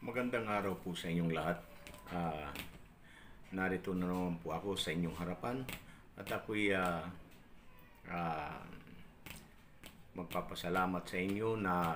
Magandang araw po sa inyong lahat. Ah, Narito na naman po ako sa inyong harapan at ako'y ah, magpapasalamat sa inyo na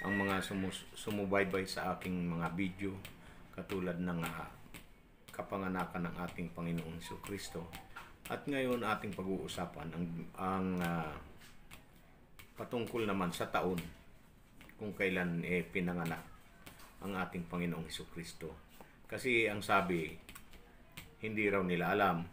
ang mga sumubaybay sa aking mga video katulad ng kapanganakan ng ating Panginoong Jesucristo. At ngayon ating pag-uusapan ang patungkol naman sa taon kung kailan pinanganak ang ating Panginoong Jesucristo. Kasi ang sabi, hindi raw nila alam,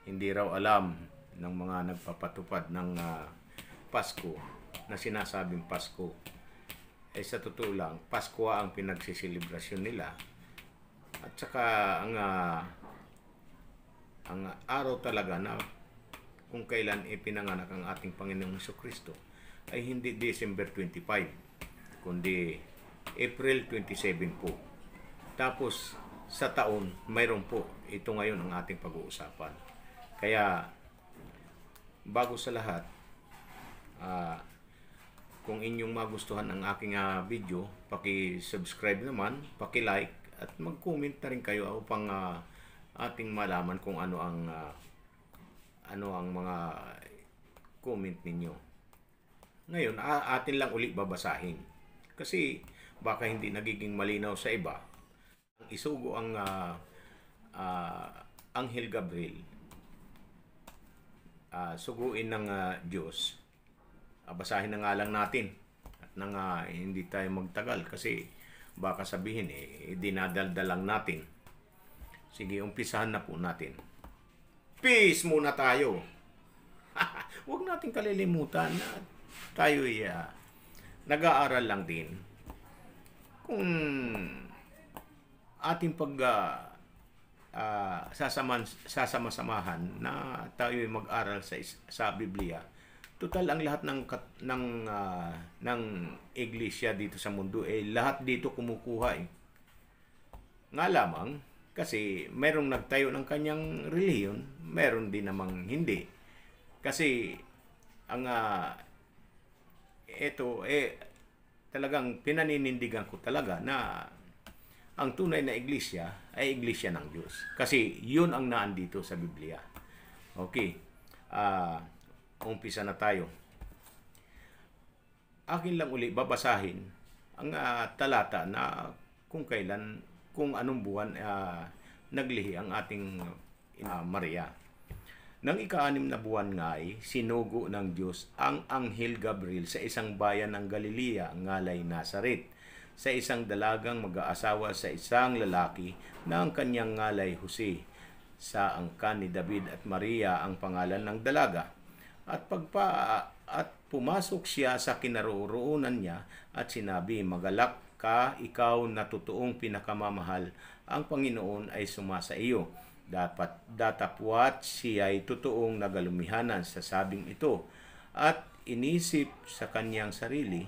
hindi raw alam ng mga nagpapatupad ng Pasko na sinasabing Pasko. Sa totoo lang, Pasko ang pinagsiselebrasyon nila. At saka ang araw talaga na kung kailan ipinanganak ang ating Panginoong Jesucristo ay hindi December 25, kundi April 27 po. Tapos sa taon, mayroon po. Ito ngayon ang ating pag-uusapan. Kaya bago sa lahat, kung inyong magustuhan ang aking video, paki-subscribe naman, paki-like at mag-comment na rin kayo upang ating malaman kung ano ang mga comment ninyo. Ngayon, atin lang uli babasahin. Kasi baka hindi nagiging malinaw sa iba. Isugo ang Anghel Gabriel. Suguin ng Diyos. Basahin na nga lang natin. At hindi tayo magtagal kasi baka sabihin dinadaldal lang natin. Sige, umpisahan na po natin. Peace muna tayo. Huwag natin kalilimutan na tayo nag-aaral lang din. Kung ating sasama-samahan na tayo mag-aral sa Biblia, total ang lahat ng iglesia dito sa mundo lahat dito kumukuha Nga lamang kasi merong nagtayo ng kanyang relihiyon, meron din namang hindi. Kasi ang talagang pinaninindigan ko talaga na ang tunay na iglesia ay iglesia ng Diyos. Kasi yun ang naandito sa Biblia. Okay. Umpisa na tayo. Akin lang uli babasahin ang talata na kung anong buwan naglihi ang ating Maria. Nang ika-6 na buwan nga sinugo ng Diyos ang Anghel Gabriel sa isang bayan ng Galilea, ngalay Nazaret, sa isang dalagang mag-aasawa sa isang lalaki na ang kanyang ngalay Jose, sa angkan ni David at Maria ang pangalan ng dalaga. At pumasok siya sa kinaroroonan niya at sinabi, "Magalak ka, ikaw na totoong pinakamamahal, ang Panginoon ay sumasa iyo. Datapwat siya ay totoong nagalumihanan sa sabing ito." At inisip sa kanyang sarili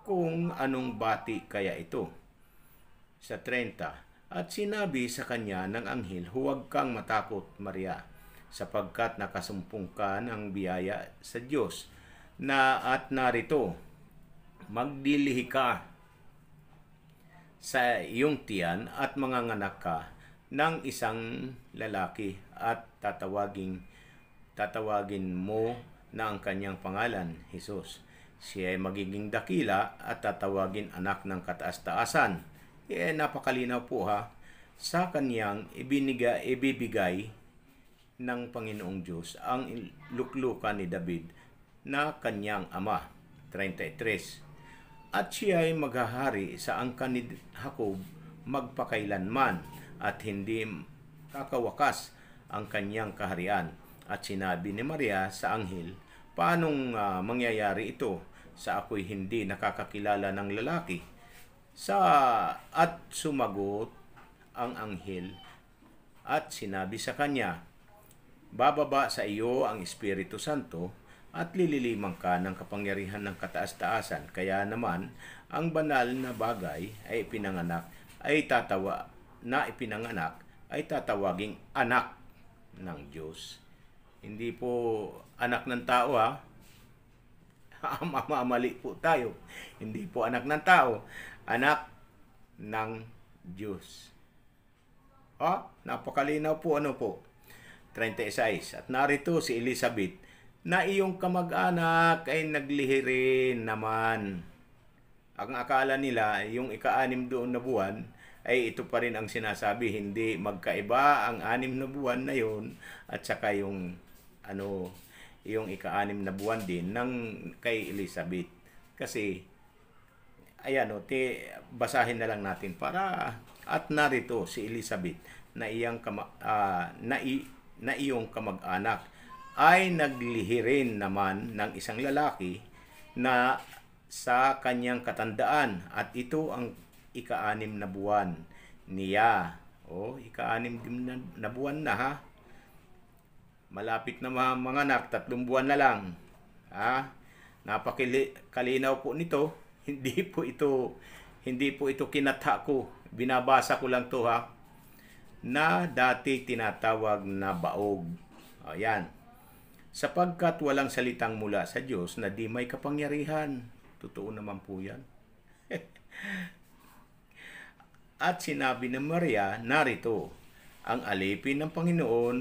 kung anong bati kaya ito. Sa 30, at sinabi sa kanya ng anghel, "Huwag kang matakot, Maria, sapagkat nakasumpong ka ng biyaya sa Diyos, at narito, magdilihi ka sa iyong tiyan at manganganak ka ng isang lalaki at tatawagin mo na ang kanyang pangalan, Jesus. Siya ay magiging dakila at tatawagin anak ng kataas-taasan." Napakalinaw po sa kanyang ibibigay ng Panginoong Diyos ang luklukan ni David na kanyang ama. 33. At siya ay maghahari sa angkan ni Jacob magpakailanman, at hindi kakawakas ang kanyang kaharian. At sinabi ni Maria sa anghel, "Paanong mangyayari ito sa ako'y hindi nakakakilala ng lalaki?" At sumagot ang anghel at sinabi sa kanya, "Bababa sa iyo ang Espiritu Santo at lililimang ka ng kapangyarihan ng kataas-taasan. Kaya naman ang banal na bagay ay ipinanganak ay tatawaging anak ng Diyos." Hindi po anak ng tao Mamali po tayo. Hindi po anak ng tao. Anak ng Diyos. Napakalinaw po, ano po? 36. At narito si Elizabeth na iyong kamag-anak ay naglihi rin naman. Ang akala nila, yung ika-6 doon na buwan, ay ito pa rin ang sinasabi. Hindi magkaiba ang 6 na buwan na yun at saka yung yung ika-6 na buwan din ng kay Elizabeth. Kasi ayan, basahin na lang natin para at narito si Elizabeth na iyong kamag-anak ay naglihi rin naman ng isang lalaki na sa kanyang katandaan at ito ang ika-6 na buwan niya. Ika-6 na buwan na, ha. Malapit na mga anak, 3 buwan na lang. Napakalinaw po nito. Hindi po ito kinatha ko. Binabasa ko lang to, ha. Na dati tinatawag na baog. Ayan. Sapagkat walang salitang mula sa Diyos na di may kapangyarihan. Totoo naman po yan. At sinabi ng Maria, narito, ang alipin ng Panginoon,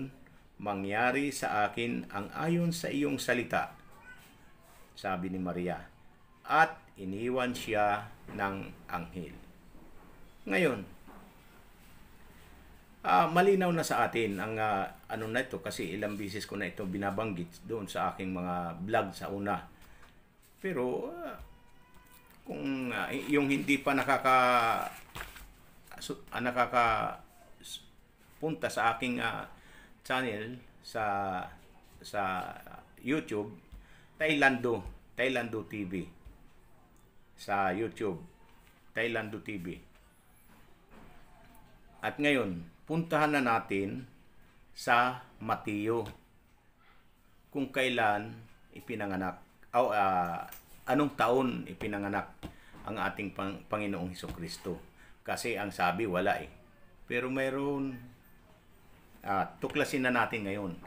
mangyari sa akin ang ayon sa iyong salita. Sabi ni Maria. At iniwan siya ng anghel. Ngayon, malinaw na sa atin ang na ito kasi ilang beses ko na ito binabanggit doon sa aking mga vlog sa una. Pero kung yung hindi pa punta sa aking channel sa YouTube, Thailando TV. Sa YouTube, Thailando TV. At ngayon, puntahan na natin sa Mateo. Kung kailan ipinanganak, anong taon ipinanganak ang ating Panginoong Hesukristo. Kasi ang sabi, wala eh. Pero mayroon, tuklasin na natin ngayon.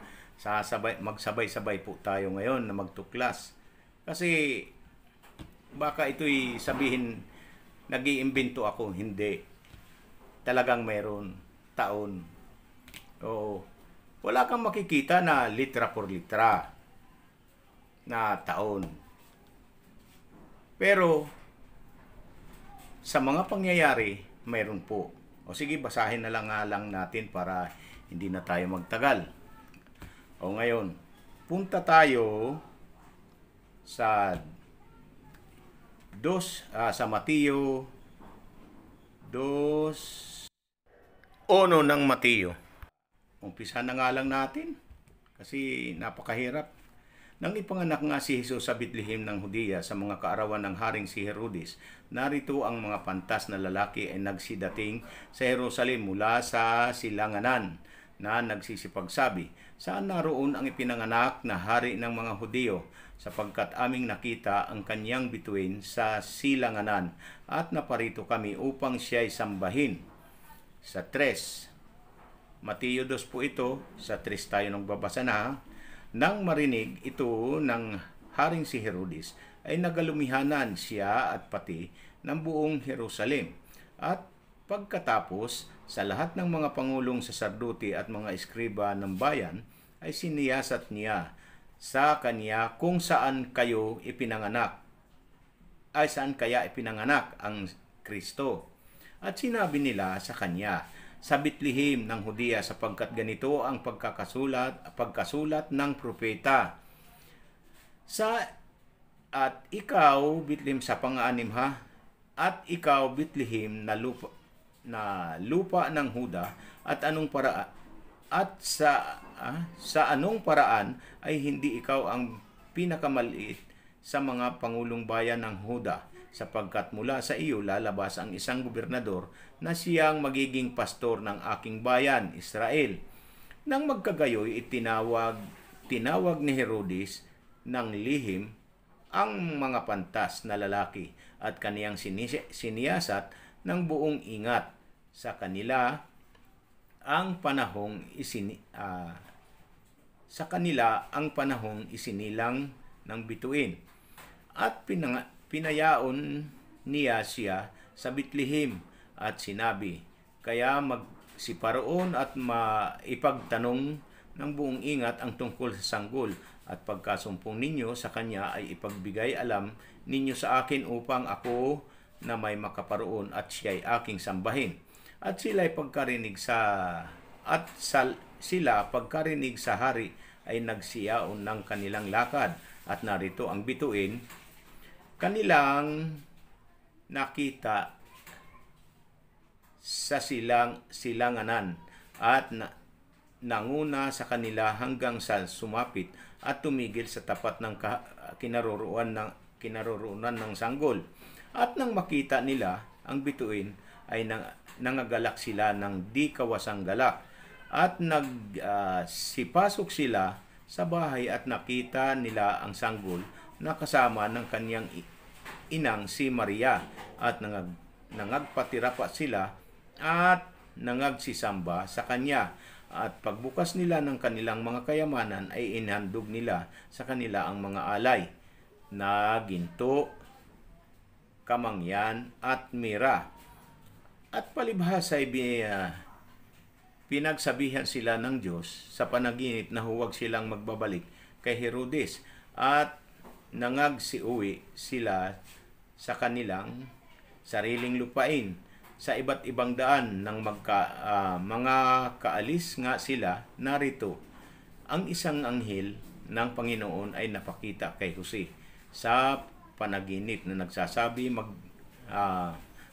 Magsabay-sabay po tayo ngayon na magtuklas. Kasi baka ito'y sabihin, nag-iimbento ako. Hindi. Talagang mayroon taon. Oo. Wala kang makikita na litra por litra na taon. Pero sa mga pangyayari, mayroon po. Sige, basahin na lang natin para hindi na tayo magtagal. Ngayon, punta tayo sa sa Mateo 2:1 ng Mateo. Umpisa na nga lang natin kasi napakahirap. Nang ipanganak nga si Jesus sa Bethlehem ng Judea sa mga kaarawan ng haring si Herodes, narito ang mga pantas na lalaki ay nagsidating sa Jerusalem mula sa silanganan na nagsisipagsabi, saan naroon ang ipinanganak na hari ng mga Hudyo? Sapagkat aming nakita ang kanyang bituin sa silanganan at naparito kami upang siya'y sambahin. Sa 3, Mateo 2 po ito, sa 3 tayo nagbabasa na. Nang marinig ito ng haring si Herodes, ay nagalumihanan siya at pati ng buong Jerusalem. At pagkatapos, sa lahat ng mga pangulong saserdote at mga eskriba ng bayan, ay siniyasat niya sa kanya kung saan kaya ipinanganak ang Kristo. At sinabi nila sa kanya, sa Bethlehem ng Judea, sapagkat ganito ang pagkasulat ng propeta. At ikaw, Bethlehem, sa pang-6 ha, at ikaw, Bethlehem, na lupa ng Huda, at sa anong paraan ay hindi ikaw ang pinakamaliit sa mga pangulong bayan ng Huda, sapagkat mula sa iyo lalabas ang isang gobernador na siyang magiging pastor ng aking bayan, Israel. Nang magkagayoy, tinawag ni Herodes ng lihim ang mga pantas na lalaki at kaniyang siniyasat ng buong ingat sa kanila ang panahong isinilang ng bituin. At pinayaon niya siya sa Bethlehem at sinabi, kaya si Paraon at maipagtanong ng buong ingat ang tungkol sa sanggol, at pagkasumpong ninyo sa kanya ay ipagbigay alam ninyo sa akin upang ako na may makaparoon at siya'y aking sambahin. At sila'y pagkarinig sila pagkarinig sa hari ay nagsiyaon ng kanilang lakad, at narito ang bituin kanilang nakita sa silanganan, at nanguna sa kanila hanggang sa sumapit at tumigil sa tapat ng kinaroroonan ng sanggol. At nang makita nila ang bituin ay nangagalak sila ng di kawasang galak, at sipasok sila sa bahay at nakita nila ang sanggol na kasama ng kanyang inang si Maria, at nangagpatira pa sila at nangagsisamba sa kanya. At pagbukas nila ng kanilang mga kayamanan ay inhandog nila sa kanila ang mga alay na ginto, kamangyan at mira. At palibhas ay pinagsabihan sila ng Diyos sa panaginip na huwag silang magbabalik kay Herodes, at nangagsiuwi sila sa kanilang sariling lupain sa iba't ibang daan. Ng mga kaalis nga sila, narito ang isang anghel ng Panginoon ay napakita kay Jose sa panaginip na nagsasabi,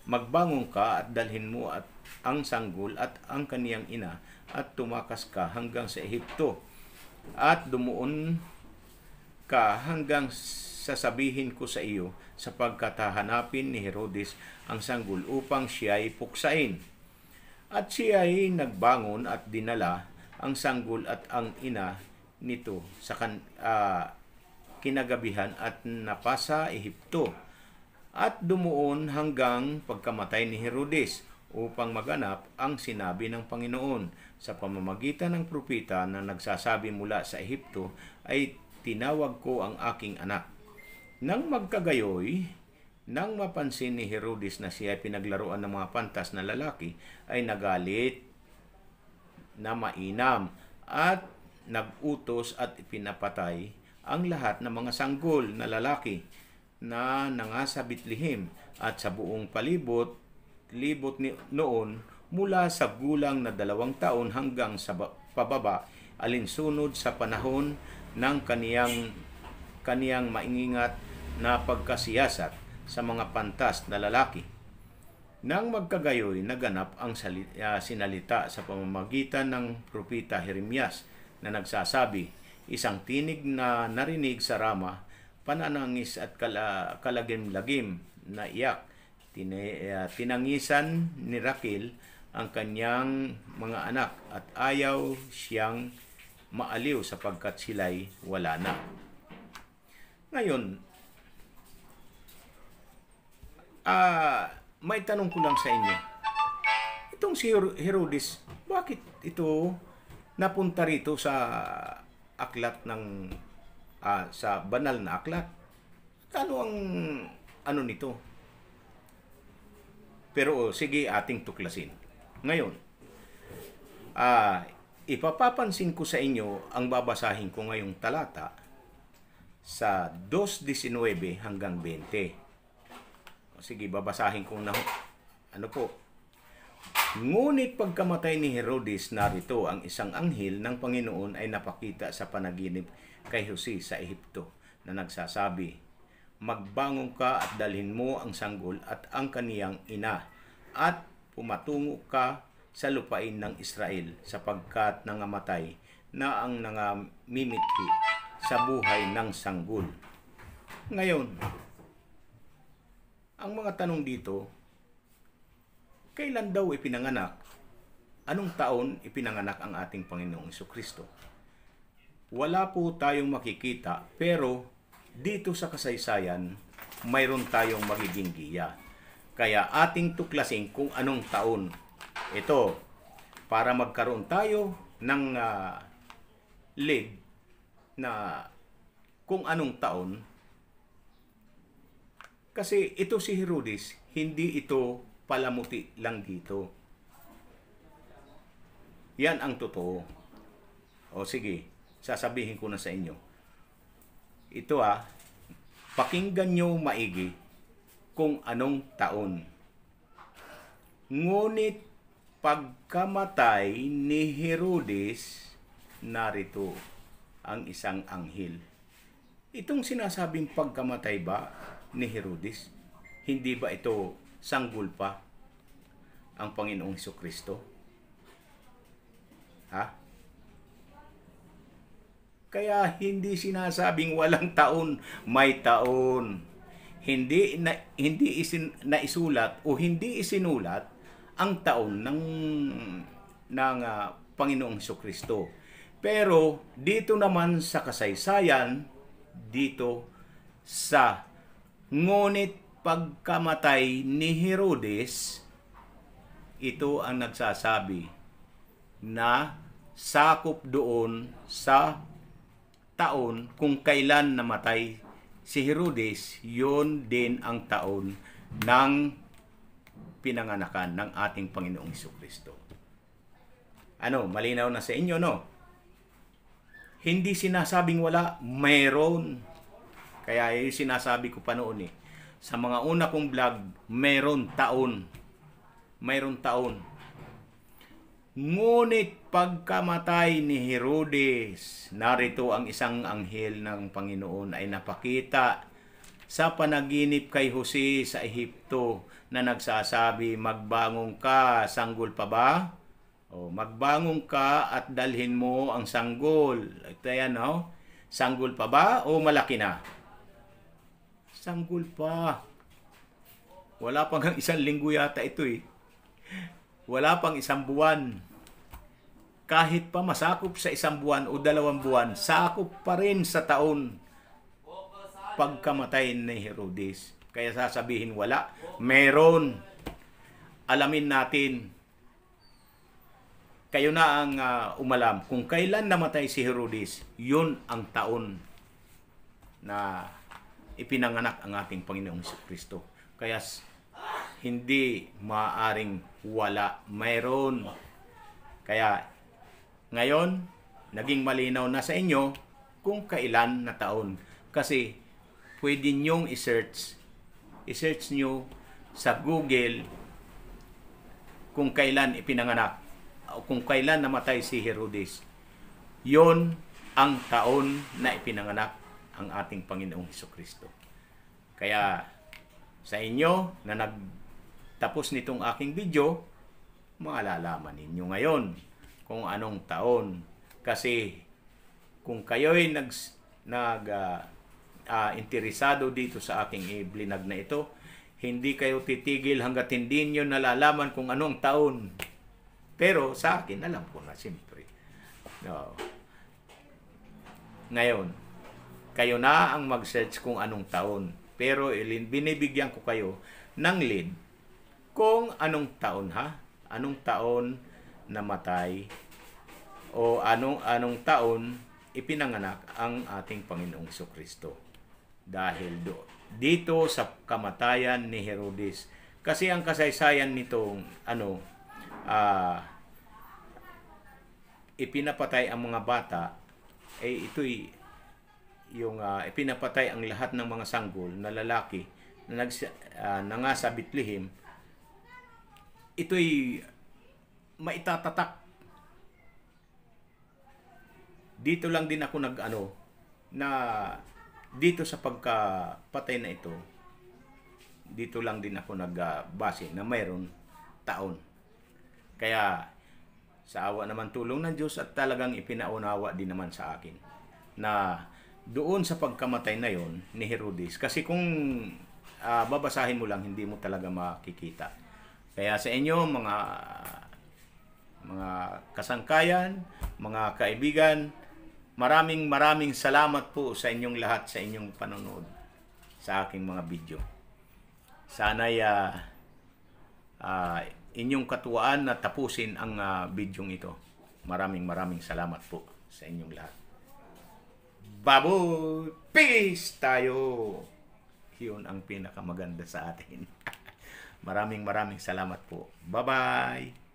magbangon ka at dalhin mo at ang sanggol at ang kaniyang ina at tumakas ka hanggang sa Ehipto, at dumuon ka hanggang sasabihin ko sa iyo, sapagkat hahanapin ni Herodes ang sanggol upang siya'y puksain. At siya'y nagbangon at dinala ang sanggol at ang ina nito sa kinagabihan at napasa Ehipto, at dumuon hanggang pagkamatay ni Herodes, upang maganap ang sinabi ng Panginoon sa pamamagitan ng propeta na nagsasabi, mula sa Ehipto ay tinawag ko ang aking anak. Nang magkagayoy, nang mapansin ni Herodes na siya ay pinaglaruan ng mga pantas na lalaki, ay nagalit na mainam at nagutos at pinapatay ang lahat ng mga sanggol na lalaki na nangasa Bethlehem at sa buong libot noon, mula sa gulang na 2 taon hanggang sa pababa, alinsunod sa panahon ng kaniyang maingat na pagkasiyasat sa mga pantas na lalaki. Nang magkagayoy, naganap ang sinalita sa pamamagitan ng propeta Jeremias na nagsasabi, isang tinig na narinig sa Rama, pananangis at kalagim-lagim na iyak. Tinangisan ni Raquel ang kanyang mga anak at ayaw siyang maaliw sapagkat sila'y wala na. Ngayon, may tanong ko lang sa inyo. Itong si Herodes, bakit ito napunta rito sa aklat ng sa banal na aklat? Ano ang nito? Pero sige, ating tuklasin. Ngayon, ipapapansin ko sa inyo ang babasahin ko ngayong talata sa 2:19 hanggang 20. Sige, babasahin ko na. Ngunit pagkamatay ni Herodes, narito ang isang anghel ng Panginoon ay napakita sa panaginip kay Jose sa Ehipto na nagsasabi, magbangon ka at dalhin mo ang sanggol at ang kaniyang ina at pumatungo ka sa lupain ng Israel, sapagkat nangamatay na ang nangamimithi sa buhay ng sanggol. Ngayon, ang mga tanong dito, kailan daw ipinanganak? Anong taon ipinanganak ang ating Panginoong Jesucristo? Wala po tayong makikita, pero dito sa kasaysayan, mayroon tayong magiging giya. Kaya ating tuklasin kung anong taon ito para magkaroon tayo ng lead na kung anong taon. Kasi ito si Herodes, hindi ito palamuti lang dito. Yan ang totoo. O sige, sasabihin ko na sa inyo. Ito pakinggan nyo maigi kung anong taon. Ngunit pagkamatay ni Herodes, narito ang isang anghel. Itong sinasabing pagkamatay ba ni Herodes, hindi ba ito sanggol pa ang Panginoong Hesukristo? Kaya hindi sinasabing walang taon, may taon. Hindi naisulat o hindi isinulat ang taon ng Panginoong Hesukristo. Pero dito naman sa kasaysayan, dito sa ngunit pagkamatay ni Herodes, ito ang nagsasabi na sakop doon sa taon kung kailan namatay si Herodes, yun din ang taon ng pinanganakan ng ating Panginoong Hesukristo. Malinaw na sa inyo, no? Hindi sinasabing wala, mayroon. Kaya yung sinasabi ko pa noon sa mga una kong vlog, mayroon taon. Mayroon taon. Ngunit pagkamatay ni Herodes, narito ang isang anghel ng Panginoon ay napakita sa panaginip kay Jose sa Ehipto na nagsasabi, magbangon ka, sanggol pa ba? Magbangon ka at dalhin mo ang sanggol. Ito yan, sanggol pa ba o malaki na? Sanggol pa. Wala pang isang linggo yata ito Wala pang isang buwan. Kahit pa masakop sa isang buwan o 2 buwan, sakop pa rin sa taon pagkamatay ni Herodes. Kaya sasabihin wala, meron. Alamin natin. Kayo na ang umalam kung kailan namatay si Herodes, yun ang taon na ipinanganak ang ating Panginoong Jesucristo. Kaya hindi maaring wala, mayroon. Kaya ngayon, naging malinaw na sa inyo kung kailan na taon. Kasi pwede nyong i-search nyo sa Google kung kailan ipinanganak o kung kailan namatay si Herodes. Yon ang taon na ipinanganak ang ating Panginoong Hesukristo. Kaya sa inyo na nagtapos nitong aking video, malalaman ninyo ngayon kung anong taon. Kasi kung kayo'y interesado dito sa aking iblinag na ito, hindi kayo titigil hanggat hindi nyo nalalaman kung anong taon. Pero sa akin, alam ko na siyempre. No. Ngayon, kayo na ang mag-search kung anong taon. Pero binibigyan ko kayo ng lead kung anong taon Anong taon namatay o anong taon ipinanganak ang ating Panginoong Jesucristo. Dahil dito sa kamatayan ni Herodes. Kasi ang kasaysayan nitong ipinapatay ang mga bata, ito'y yung ipinapatay ang lahat ng mga sanggol na lalaki na nga sa Bethlehem, ito'y maitatatak. Dito lang din ako na dito sa pagkapatay na ito, dito lang din ako nagbase na mayroon taon. Kaya sa awa naman tulong ng Diyos at talagang ipinaunawa din naman sa akin na doon sa pagkamatay na yon ni Herodes. Kasi kung babasahin mo lang, hindi mo talaga makikita. Kaya sa inyo, mga kasangkayan, mga kaibigan, maraming salamat po sa inyong lahat sa inyong panonood sa aking mga video. Sana'y inyong katuwaan na tapusin ang bidyong ito. Maraming salamat po sa inyong lahat. Baboy! Peace tayo! Yun ang pinakamaganda sa atin. Maraming salamat po. Bye-bye!